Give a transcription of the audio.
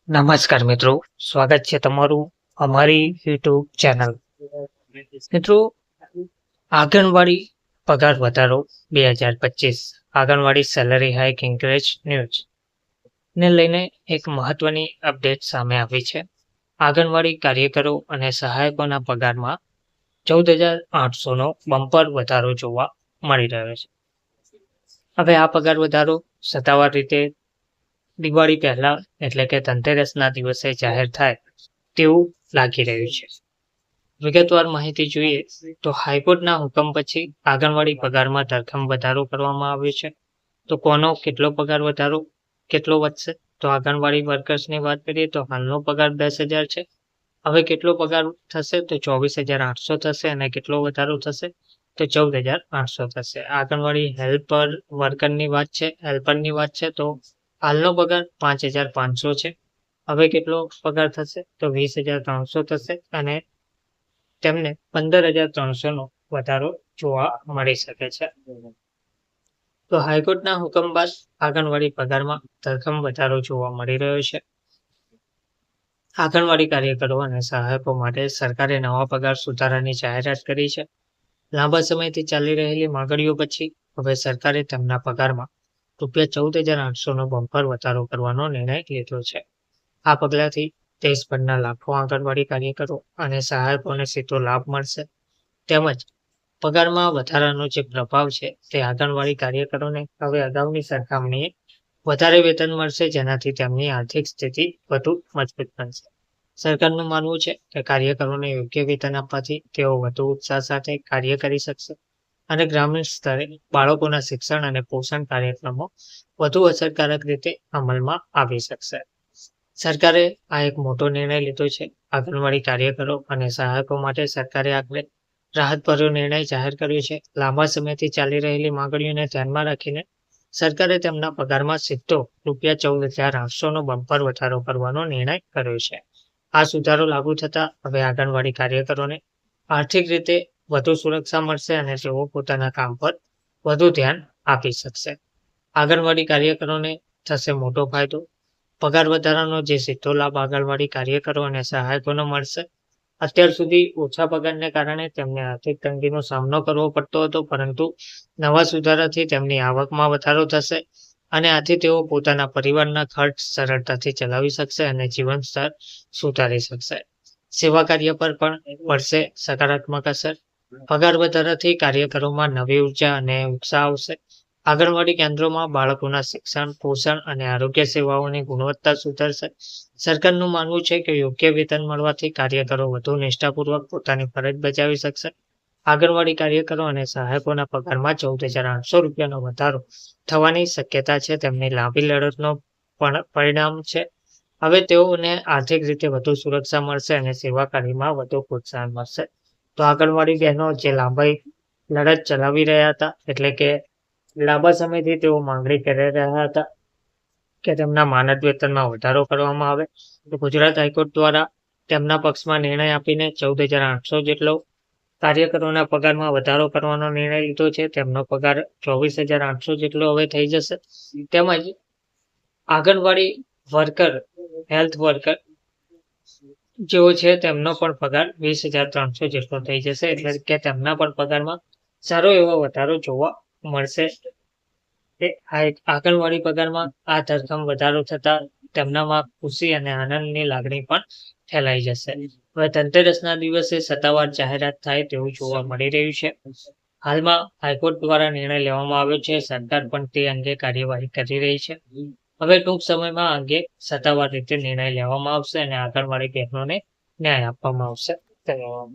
નમસ્કાર મિત્રો, સ્વાગત છે તમારું અમારી યુટ્યુબ ચેનલ. મિત્રો, આંગણવાડી પગાર વધારો 2025 આંગણવાડી સેલરી હાઇક ઇન્ક્રીઝ ન્યૂઝ ને લઈને એક મહત્વની અપડેટ સામે આવી છે. આંગણવાડી કાર્યકરો અને સહાયકોના પગારમાં 14,800નો બમ્પર વધારો જોવા મળી રહ્યો છે. હવે આ પગાર વધારો સત્તાવાર રીતે દિવાળી પહેલા એટલે કે ધનતેરસના દિવસે જાહેર થાય તેવું લાગી રહ્યું છે. વિગતવાર માહિતી જોઈએ તો હાઈકોર્ટના હુકમ પછી આંગણવાડી પગારમાં ધરખમ વધારો કરવામાં આવ્યો છે. તો કોનો કેટલો પગાર વધારો કેટલો વધશે? તો આંગણવાડી વર્કર્સની વાત કરીએ તો હાલનો પગાર 10,000 છે. હવે કેટલો પગાર થશે? તો 24,800 થશે. અને કેટલો વધારો થશે? તો 14,800 થશે. આંગણવાડી હેલ્પરની વાત છે તો હાલનો પગાર 5,500 છે. હવે કેટલો પગાર થશે? તો 20,300 થશે. અને તેમને 15,300નો વધારો જોવા મળી શકે છે. તો હાઈકોર્ટના હુકમ બાદ આંગણવાડી પગારમાં ધરખમ વધારો જોવા મળી રહ્યો છે. આંગણવાડી કાર્યકરો અને સહાયકો માટે સરકારે નવા પગાર સુધારાની જાહેરાત કરી છે. લાંબા સમયથી ચાલી રહેલી માંગણીઓ પછી હવે સરકારે તેમના પગારમાં ₹14,800નો બમ્પર વધારો કરવાનો નિર્ણય લીધો છે. આ પગલાંથી દેશભરના લાખો આંગણવાડી કાર્યકરો અને સહાયકોને સીધો લાભ મળશે. તેમજ પગારમાં વધારાનો જે પ્રભાવ છે તે આંગણવાડી કાર્યકરોને હવે અગાઉની સરખામણીએ વધારે વેતન મળશે, જેનાથી તેમની આર્થિક સ્થિતિ વધુ મજબૂત બનશે. સરકારનું માનવું છે કે કાર્યકરોને યોગ્ય વેતન આપવાથી તેઓ વધુ ઉત્સાહ સાથે કાર્ય કરી શકશે અને ગ્રામીણ સ્તરે બાળકોના શિક્ષણ અને પોષણ કાર્યક્રમો વધુ અસરકારક રીતે અમલમાં આવી શકશે. સરકારે આ એક મોટો નિર્ણય લીધો છે. આંગણવાડી કાર્યકરો અને સહાયકો માટે સરકારે આખરે રાહતભર્યો નિર્ણય જાહેર કર્યો છે. લાંબા સમયથી ચાલી રહેલી માંગણીઓને ધ્યાનમાં રાખીને સરકારે તેમના પગારમાં સીધો ₹14,800નો બમ્પર વધારો કરવાનો નિર્ણય કર્યો છે. આ સુધારો લાગુ થતાં હવે આંગણવાડી કાર્યકરોને આર્થિક રીતે વધુ સુરક્ષા મળશે અને તેઓ પોતાના કામ પર વધુ ધ્યાન આપી શકશે. આંગણવાડી કાર્યકરોને થશે મોટો ફાયદો. પગાર વધારાનો જે સીધો લાભ આંગણવાડી કાર્યકરો અને સહાયકોને મળશે. અત્યાર સુધી ઓછા પગારને કારણે તેમને આર્થિક તંગીનો સામનો કરવો પડતો હતો, પરંતુ નવા સુધારાથી તેમની આવકમાં વધારો થશે અને આથી તેઓ પોતાના પરિવારના ખર્ચ સરળતાથી ચલાવી શકશે અને જીવન સ્તર સુધારી શકશે. સેવા કાર્ય પર પણ પડશે સકારાત્મક અસર. પગાર વધારાથી કાર્યકરોમાં નવી ઉર્જા અને ઉત્સાહ આવશે. આંગણવાડી કેન્દ્રોમાં બાળકોના શિક્ષણ, પોષણ અને આરોગ્ય સેવાઓની ગુણવત્તા સુધરશે. સરકારનું માનવું છે કે યોગ્ય વેતન મળવાથી કાર્યકરો વધુ નિષ્ઠાપૂર્વક પોતાની ફરજ બજાવી શકશે. આંગણવાડી કાર્યકરો અને સહાયકોના પગારમાં ₹14,800નો વધારો થવાની શક્યતા છે. તેમની લાંબી લડતનો પણ પરિણામ છે. હવે તેઓને આર્થિક રીતે વધુ સુરક્ષા મળશે અને સેવા કાર્યમાં વધુ પ્રોત્સાહન મળશે. તો આંગણવાડી બહેનો જે લાંબી લડત ચલાવી રહ્યા હતા, એટલે કે લાંબા સમયથી તેઓ માંગણી કરી રહ્યા હતા કે તેમના માનદ વેતનમાં વધારો કરવામાં આવે, તો ગુજરાત હાઈકોર્ટ દ્વારા તેમના પક્ષમાં નિર્ણય આપીને 14,800 જેટલો કાર્યકરોના પગારમાં વધારો કરવાનો નિર્ણય લીધો છે. તેમનો પગાર 24,800 જેટલો હવે થઈ જશે. તેમજ આંગણવાડી હેલ્થ વર્કર જેઓ છે તેમનો પણ પગાર 20,300 જેટલો થઈ જશે. એટલે કે તેમના પણ પગારમાં સારો એવો વધારો જોવા મળશે. આંગણવાડી પગારમાં આ ધરખમ વધારો થતા તેમનામાં ખુશી અને આનંદની લાગણી પણ ફેલાઈ જશે. હવે ધનતેરસના દિવસે સત્તાવાર જાહેરાત થાય તેવું જોવા મળી રહ્યું છે. હાલમાં હાઈકોર્ટ દ્વારા નિર્ણય લેવામાં આવ્યો છે. સરકાર પણ તે અંગે કાર્યવાહી કરી રહી છે. હવે ટૂંક સમયમાં આ અંગે સત્તાવાર રીતે નિર્ણય લેવામાં આવશે અને આંગણવાડી બહેનોને ન્યાય આપવામાં આવશે. ધન્યવાદ.